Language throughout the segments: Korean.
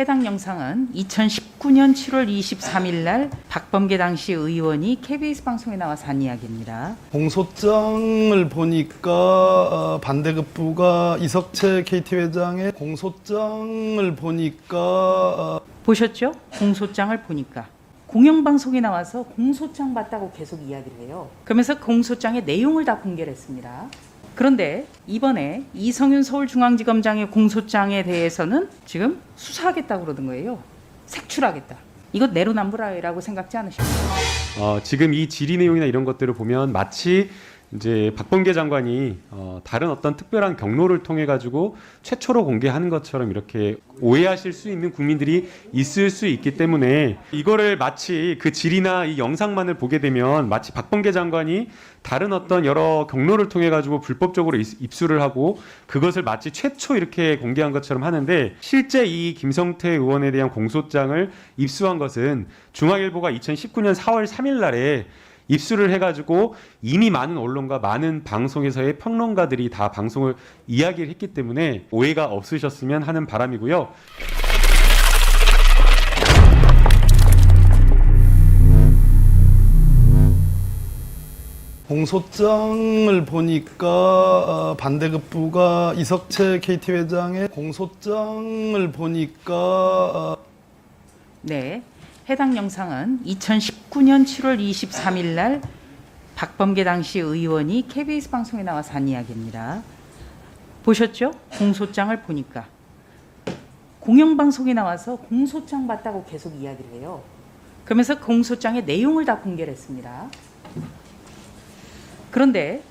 해당 영상은 2019년 7월 23일 날 박범계 당시 의원이 KBS 방송에 나와서 한 이야기입니다. 공소장을 보니까 반대급부가 이석채 KT 회장의 공소장을 보니까 보셨죠? 공소장을 보니까. 공영방송에 나와서 공소장 봤다고 계속 이야기를 해요. 그러면서 공소장의 내용을 다 공개를 했습니다. 그런데 이번에 이성윤 서울중앙지검장의 공소장에 대해서는 지금 수사하겠다고 그러는 거예요. 색출하겠다. 이거 내로남불이라고 생각지 않으십니까? 지금 이 질의 내용이나 이런 것들을 보면 마치 이제 박범계 장관이 다른 어떤 특별한 경로를 통해 가지고 최초로 공개하는 것처럼 이렇게 오해하실 수 있는 국민들이 있을 수 있기 때문에 이거를 마치 그 질의나 이 영상만을 보게 되면 마치 박범계 장관이 다른 어떤 여러 경로를 통해 가지고 불법적으로 입수를 하고 그것을 마치 최초 이렇게 공개한 것처럼 하는데, 실제 이 김성태 의원에 대한 공소장을 입수한 것은 중앙일보가 2019년 4월 3일 날에 입수를 해가지고 이미 많은 언론과 많은 방송에서의 평론가들이 다 방송을 이야기를 했기 때문에 오해가 없으셨으면 하는 바람이고요. 공소장을 보니까 반대급부가 이석채 KT 회장의 공소장을 보니까 네. 해당 영상은 2019년 7월 23일 날 박범계 당시 의원이 KBS 방송에 나와서 한 이야기입니다. 보셨죠? 공소장을 보니까. 공영방송에 나와서 공소장 봤다고 계속 이야기를 해요. 그러면서 공소장의 내용을 다 공개를 했습니다. 그런데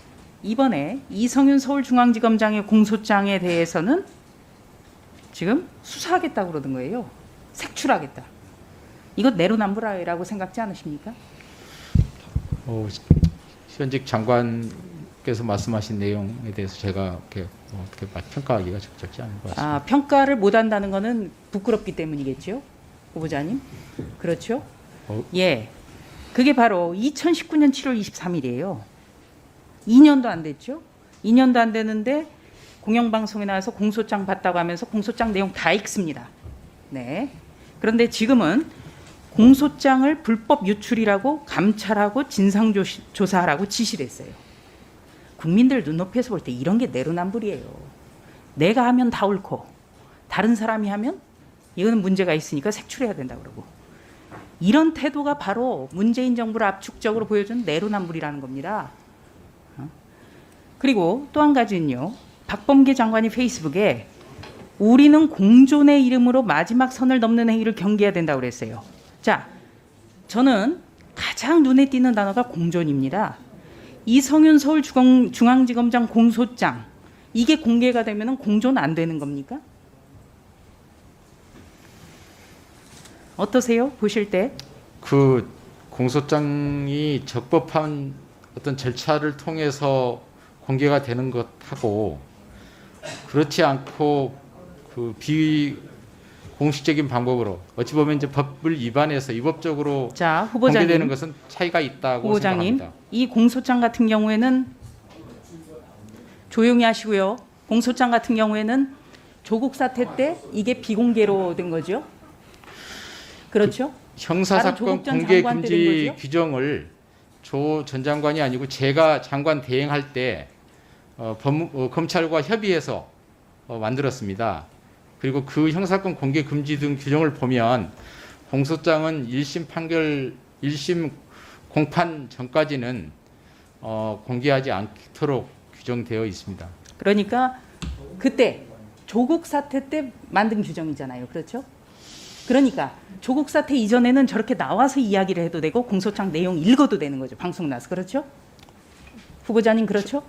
이번에 이성윤 서울중앙지검장의 공소장에 대해서는 지금 수사하겠다고 그러는 거예요. 색출하겠다. 이거 내로남불이라고 생각지 않으십니까? 현직 장관께서 말씀하신 내용에 대해서 제가 어떻게 평가하기가 적절치 않은 것 같습니다. 평가를 못한다는 거는 부끄럽기 때문이겠죠, 후보자님? 그렇죠? 예, 그게 바로 2019년 7월 23일이에요. 2년도 안 됐죠? 2년도 안 됐는데 공영방송에 나와서 공소장 봤다고 하면서 공소장 내용 다 읽습니다. 네. 그런데 지금은 공소장을 불법 유출이라고 감찰하고 진상조사하라고 지시를 했어요. 국민들 눈높이에서 볼 때 이런 게 내로남불이에요. 내가 하면 다 옳고 다른 사람이 하면 이거는 문제가 있으니까 색출해야 된다 그러고, 이런 태도가 바로 문재인 정부를 압축적으로 보여준 내로남불이라는 겁니다. 그리고 또 한 가지는요. 박범계 장관이 페이스북에 우리는 공존의 이름으로 마지막 선을 넘는 행위를 경계해야 된다고 그랬어요. 자, 저는 가장 눈에 띄는 단어가 공존입니다. 이성윤 서울중앙지검장 공소장, 이게 공개가 되면 공존 안 되는 겁니까? 어떠세요? 보실 때? 그 공소장이 적법한 어떤 절차를 통해서 공개가 되는 것하고 그렇지 않고 그 비공식적인 방법으로 어찌 보면 이제 법을 위반해서 위법적으로 공개되는 것은 차이가 있다고 후보자님, 생각합니다. 이 공소장 같은 경우에는 조용히 하시고요. 공소장 같은 경우에는 조국 사태 때 이게 비공개로 된 거죠. 그렇죠? 형사사건 공개 금지 규정을 조 전 장관이 아니고 제가 장관 대행할 때 검찰과 협의해서 만들었습니다. 그리고 그 형사권 공개 금지 등 규정을 보면 공소장은 1심 공판 전까지는 공개하지 않도록 규정되어 있습니다. 그러니까 그때 조국 사태 때 만든 규정이잖아요. 그렇죠? 그러니까 조국 사태 이전에는 저렇게 나와서 이야기를 해도 되고 공소장 내용 읽어도 되는 거죠. 방송 나서. 그렇죠? 후보자님 그렇죠?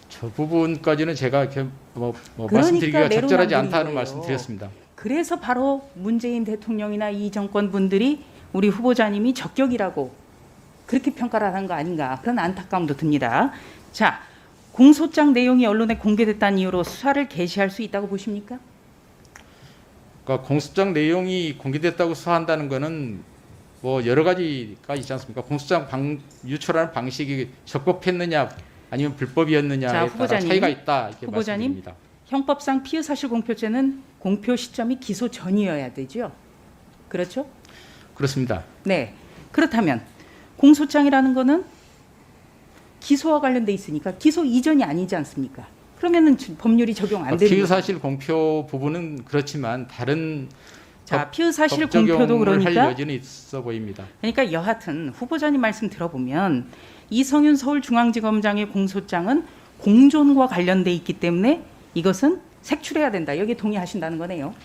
저 부분까지는 제가 이렇게 그러니까 말씀드리기가 적절하지 않다는 거예요. 말씀드렸습니다. 그래서 바로 문재인 대통령이나 이 정권 분들이 우리 후보자님이 적격이라고 그렇게 평가를 하는 거 아닌가, 그런 안타까움도 듭니다. 자, 공소장 내용이 언론에 공개됐다는 이유로 수사를 개시할 수 있다고 보십니까? 그러니까 공소장 내용이 공개됐다고 수사한다는 것은 여러 가지가 있지 않습니까? 공소장 유출하는 방식이 적법했느냐 아니면 불법이었느냐에 따라 차이가 있다, 이렇게 말씀드립니다. 형법상 피의사실 공표죄는 공표 시점이 기소 전이어야 되죠. 그렇죠? 그렇습니다. 네. 그렇다면 공소장이라는 거는 기소와 관련돼 있으니까 기소 이전이 아니지 않습니까? 그러면은 법률이 적용 안 되는 거죠. 피의사실 공표 부분은 그렇지만 다른 자, 피의사실 법 적용을 공표도 할 그러니까 여지는 있어 보입니다. 그러니까 여하튼 후보자님 말씀 들어보면 이성윤 서울중앙지검장의 공소장은 공존과 관련돼 있기 때문에 이것은 색출해야 된다. 여기 동의하신다는 거네요.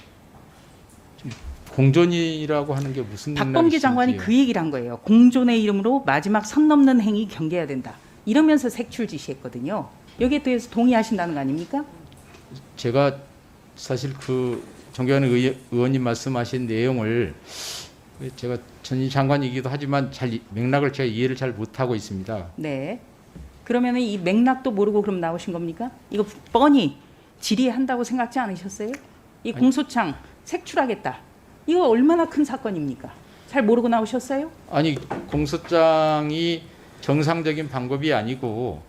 공존이라고 하는 게 무슨 박범계 장관이 그 얘기를 한 거예요. 공존의 이름으로 마지막 선 넘는 행위 경계해야 된다. 이러면서 색출 지시했거든요. 여기에 대해서 동의하신다는 거 아닙니까? 제가 사실 그 정교한 의원님 말씀하신 내용을 제가 전 장관이기도 하지만 잘 맥락을 제가 이해를 잘 못하고 있습니다. 네. 그러면 이 맥락도 모르고 그럼 나오신 겁니까? 이거 뻔히 질의한다고 생각지 않으셨어요? 이 공소장 색출하겠다. 이거 얼마나 큰 사건입니까? 잘 모르고 나오셨어요? 아니 공소장이 정상적인 방법이 아니고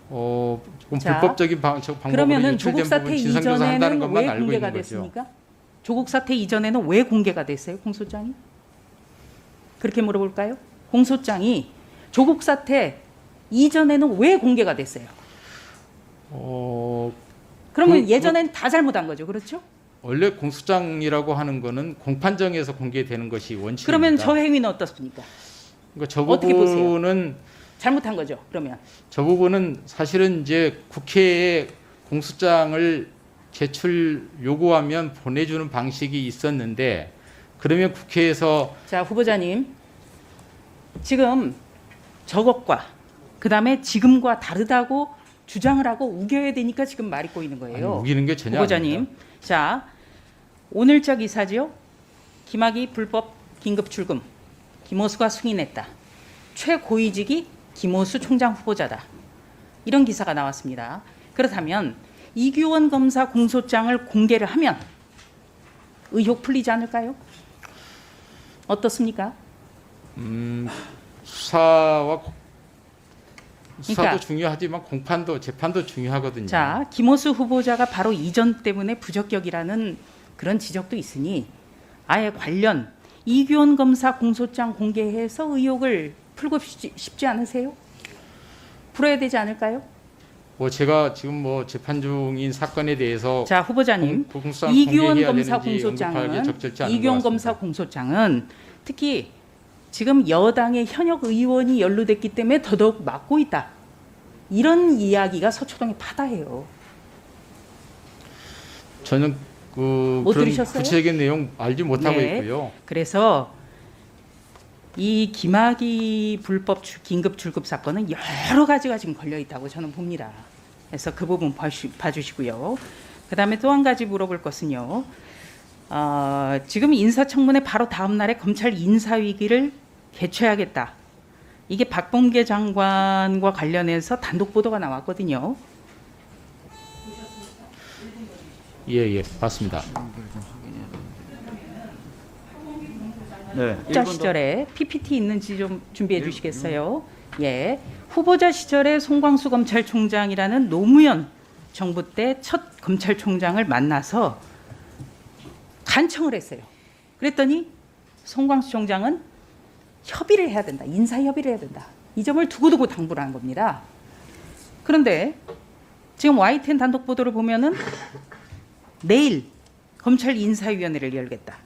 조금 자, 불법적인 방법으로 그러면은 유출된 조국 사태 부분 진상조사한다는 이전에는 것만 왜 알고 공개가 있는 거죠. 됐습니까? 조국 사태 이전에는 왜 공개가 됐어요? 공소장이? 그렇게 물어볼까요? 공소장이 조국 사태 이전에는 왜 공개가 됐어요? 그러면 예전엔 다 잘못한 거죠, 그렇죠? 원래 공소장이라고 하는 거는 공판정에서 공개되는 것이 원칙입니다. 그러면 저 행위는 어떻습니까? 그러니까 저 어떻게 보세요? 부분은 잘못한 거죠, 그러면. 저 부분은 사실은 이제 국회에 공소장을 제출 요구하면 보내주는 방식이 있었는데 그러면 국회에서 자, 후보자님. 지금 저것과 그다음에 지금과 다르다고 주장을 하고 우겨야 되니까 지금 말이 꼬이는 아니, 거예요. 우기는 게 전혀 후보자님. 아닙니다. 자, 오늘자 기사죠. 김학의 불법 긴급 출금. 김호수가 승인했다. 최고위직이 김호수 총장 후보자다. 이런 기사가 나왔습니다. 그렇다면 이규원 검사 공소장을 공개를 하면 의혹 풀리지 않을까요? 어떻습니까? 수사도 그러니까, 중요하지만 공판도 재판도 중요하거든요. 자, 김호수 후보자가 바로 이전 때문에 부적격이라는 그런 지적도 있으니 아예 관련 이규원 검사 공소장 공개해서 의혹을 풀고 싶지 않으세요? 풀어야 되지 않을까요? 뭐 제가 지금 뭐 재판 중인 사건에 대해서 자, 후보자님. 공소장 이규원 공개해야 검사 되는지 언급하기 공소장은 적절치 않은 이규원 것 검사 같습니다. 공소장은 특히 지금 여당의 현역 의원이 연루됐기 때문에 더더욱 막고 있다. 이런 이야기가 서초동에 파다해요. 저는 못 그런 들으셨어요? 구체적인 내용 알지 못하고 네. 있고요. 그래서 이 김학의 불법 긴급 출급 사건은 여러 가지가 지금 걸려 있다고 저는 봅니다. 그래서 그 부분 봐주시고요. 그다음에 또 한 가지 물어볼 것은요. 지금 인사청문회 바로 다음 날에 검찰 인사위기를 개최하겠다. 이게 박범계 장관과 관련해서 단독 보도가 나왔거든요. 예, 맞습니다. 네. 후보자 시절에 PPT 있는지 좀 준비해 주시겠어요? 예. 후보자 시절에 송광수 검찰총장이라는 노무현 정부 때 첫 검찰총장을 만나서 간청을 했어요. 그랬더니 송광수 총장은 협의를 해야 된다. 인사 협의를 해야 된다. 이 점을 두고두고 당부를 한 겁니다. 그런데 지금 YTN 단독 보도를 보면은 내일 검찰 인사위원회를 열겠다.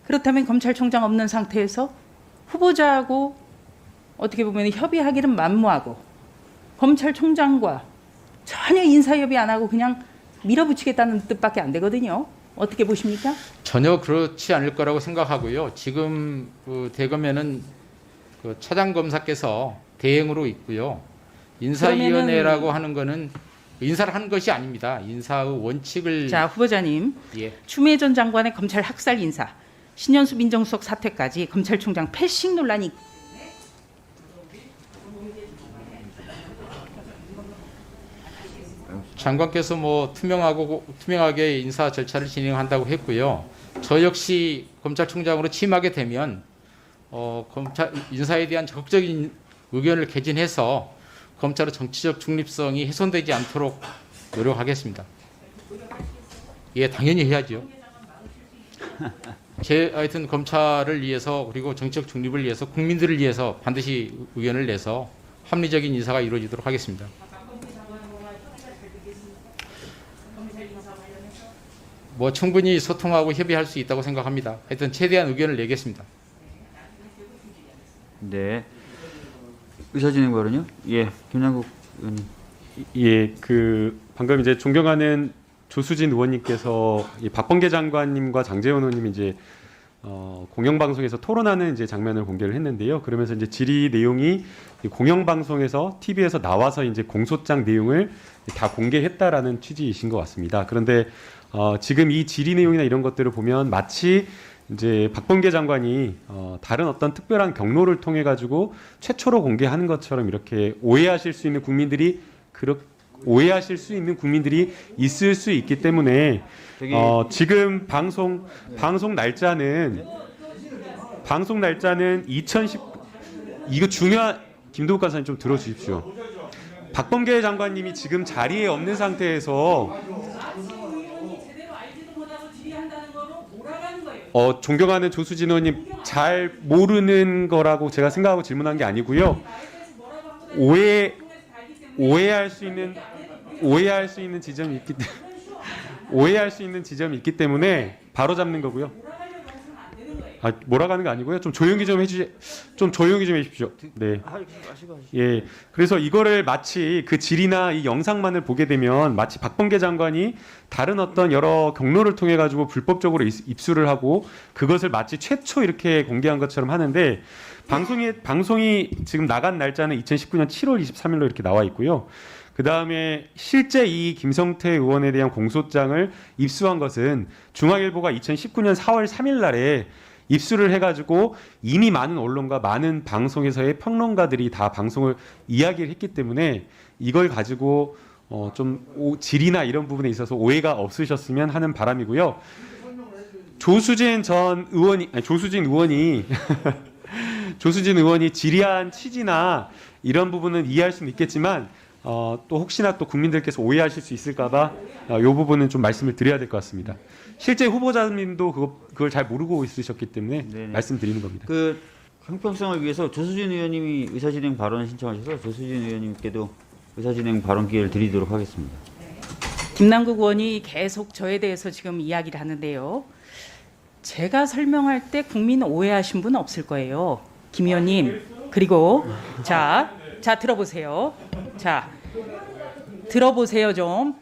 그렇다면 검찰총장 없는 상태에서 후보자하고 어떻게 보면 협의하기는 만무하고 검찰총장과 전혀 인사협의 안 하고 그냥 밀어붙이겠다는 뜻밖에 안 되거든요. 어떻게 보십니까? 전혀 그렇지 않을 거라고 생각하고요. 지금 대검에는 그 차장 검사께서 대행으로 있고요. 인사위원회라고 하는 거는 인사를 하는 것이 아닙니다. 인사의 원칙을 자, 후보자님. 예. 추미애 전 장관의 검찰 학살 인사, 신현수 민정수석 사퇴까지 검찰총장 패싱 논란이 장관께서 뭐 투명하게 인사 절차를 진행한다고 했고요. 저 역시 검찰총장으로 취임하게 되면 검찰 인사에 대한 적극적인 의견을 개진해서 검찰의 정치적 중립성이 훼손되지 않도록 노력하겠습니다. 예, 당연히 해야죠. 하여튼 검찰을 위해서 그리고 정치적 중립을 위해서 국민들을 위해서 반드시 의견을 내서 합리적인 인사가 이루어지도록 하겠습니다. 뭐 충분히 소통하고 협의할 수 있다고 생각합니다. 하여튼 최대한 의견을 내겠습니다. 네. 의사진행 발언요? 예, 김남국 의원님. 예, 그 방금 이제 존경하는 조수진 의원님께서 이 박범계 장관님과 장제원 의원님이 이제 공영방송에서 토론하는 이제 장면을 공개를 했는데요. 그러면서 이제 질의 내용이 이 공영방송에서 TV에서 나와서 이제 공소장 내용을 다 공개했다라는 취지이신 것 같습니다. 그런데 지금 이 질의 내용이나 이런 것들을 보면 마치 이제 박범계 장관이 다른 어떤 특별한 경로를 통해 가지고 최초로 공개하는 것처럼 이렇게 오해하실 수 있는 국민들이 있을 수 있기 때문에 지금 방송 날짜는 2010 이거 중요한 김도국 간사님 좀 들어주십시오. 박범계 장관님이 지금 자리에 없는 상태에서 존경하는 조수진 의원님 잘 모르는 거라고 제가 생각하고 질문한 게 아니고요. 오해할 수 있는 지점이 있기 때문에 바로 잡는 거고요. 몰아가는 거 아니고요. 좀 조용히 좀 해주십시오. 네. 예. 그래서 이거를 마치 그 질이나 이 영상만을 보게 되면 마치 박범계 장관이 다른 어떤 여러 경로를 통해 가지고 불법적으로 입수를 하고 그것을 마치 최초 이렇게 공개한 것처럼 하는데 방송이 지금 나간 날짜는 2019년 7월 23일로 이렇게 나와 있고요. 그 다음에 실제 이 김성태 의원에 대한 공소장을 입수한 것은 중앙일보가 2019년 4월 3일 날에 입수를 해가지고 이미 많은 언론과 많은 방송에서의 평론가들이 다 방송을 이야기를 했기 때문에 이걸 가지고 좀 질이나 이런 부분에 있어서 오해가 없으셨으면 하는 바람이고요. 조수진 의원이 질의한 취지나 이런 부분은 이해할 수는 있겠지만 또 혹시나 또 국민들께서 오해하실 수 있을까봐 이 부분은 좀 말씀을 드려야 될 것 같습니다. 실제 후보자님도 그걸 잘 모르고 있으셨기 때문에 네네. 말씀드리는 겁니다. 그 형평성을 위해서 조수진 의원님이 의사진행 발언을 신청하셔서 조수진 의원님께도 의사진행 발언 기회를 드리도록 하겠습니다. 김남국 의원이 계속 저에 대해서 지금 이야기를 하는데요. 제가 설명할 때 국민 오해하신 분 없을 거예요. 김 의원님. 그리고 자 들어보세요. 자 들어보세요 좀.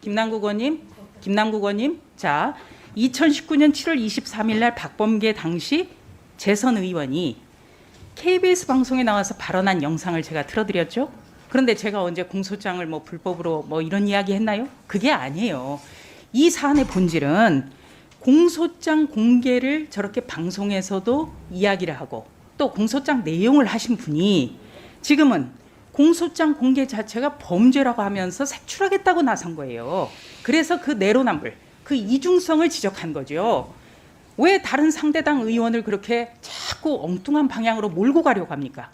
김남국 의원님. 자 2019년 7월 23일 날 박범계 당시 재선 의원이 KBS 방송에 나와서 발언한 영상을 제가 틀어드렸죠. 그런데 제가 언제 공소장을 뭐 불법으로 뭐 이런 이야기 했나요? 그게 아니에요. 이 사안의 본질은 공소장 공개를 저렇게 방송에서도 이야기를 하고 또 공소장 내용을 하신 분이 지금은 공소장 공개 자체가 범죄라고 하면서 색출하겠다고 나선 거예요. 그래서 그 내로남불, 그 이중성을 지적한 거죠. 왜 다른 상대당 의원을 그렇게 자꾸 엉뚱한 방향으로 몰고 가려고 합니까?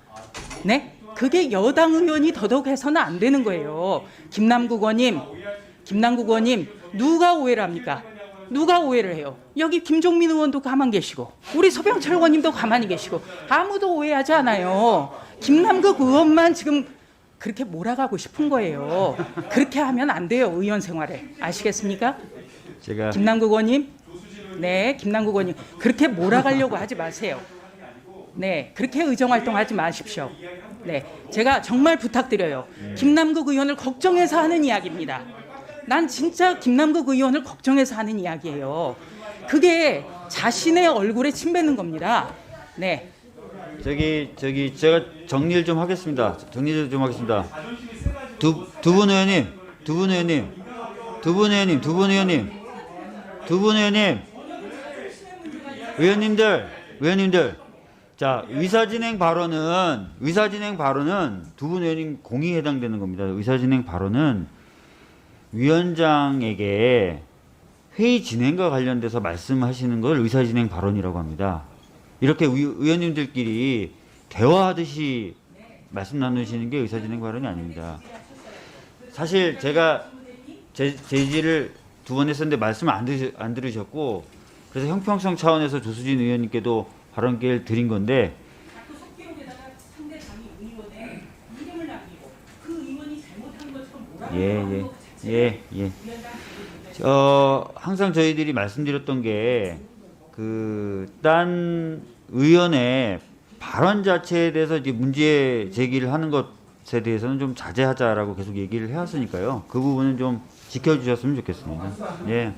네? 그게 여당 의원이 더더욱 해서는 안 되는 거예요. 김남국 의원님, 누가 오해를 합니까? 누가 오해를 해요? 여기 김종민 의원도 가만 계시고 우리 소병철 의원님도 가만히 계시고 아무도 오해하지 않아요. 김남국 의원만 지금 그렇게 몰아가고 싶은 거예요. 그렇게 하면 안 돼요. 의원 생활에. 아시겠습니까? 제가 김남국 의원님. 네, 김남국 의원님. 그렇게 몰아가려고 하지 마세요. 네, 그렇게 의정활동하지 마십시오. 네, 제가 정말 부탁드려요. 김남국 의원을 걱정해서 하는 이야기입니다. 난 진짜 김남국 의원을 걱정해서 하는 이야기예요. 그게 자신의 얼굴에 침 뱉는 겁니다. 네. 저기 제가 정리를 좀 하겠습니다. 두 분 의원님들. 자, 의사진행 발언은 두 분 의원님 공의에 해당되는 겁니다. 의사진행 발언은 위원장에게 회의 진행과 관련돼서 말씀하시는 걸 의사진행 발언이라고 합니다. 이렇게 의원님들끼리 대화하듯이 말씀 나누시는 게 의사진행 발언이 아닙니다. 사실 제가 제지를 두 번 했었는데 말씀을 안 들으셨고 그래서 형평성 차원에서 조수진 의원님께도 발언 기회를 드린 건데 자꾸 속기록에다가 상대 당이 의원의 이름을 남기고 그 의원이 잘못한 것처럼 뭐라고 예. 항상 저희들이 말씀드렸던 게 그 딴 의원의 발언 자체에 대해서 이제 문제 제기를 하는 것에 대해서는 좀 자제하자라고 계속 얘기를 해왔으니까요. 그 부분은 좀 지켜주셨으면 좋겠습니다. 예.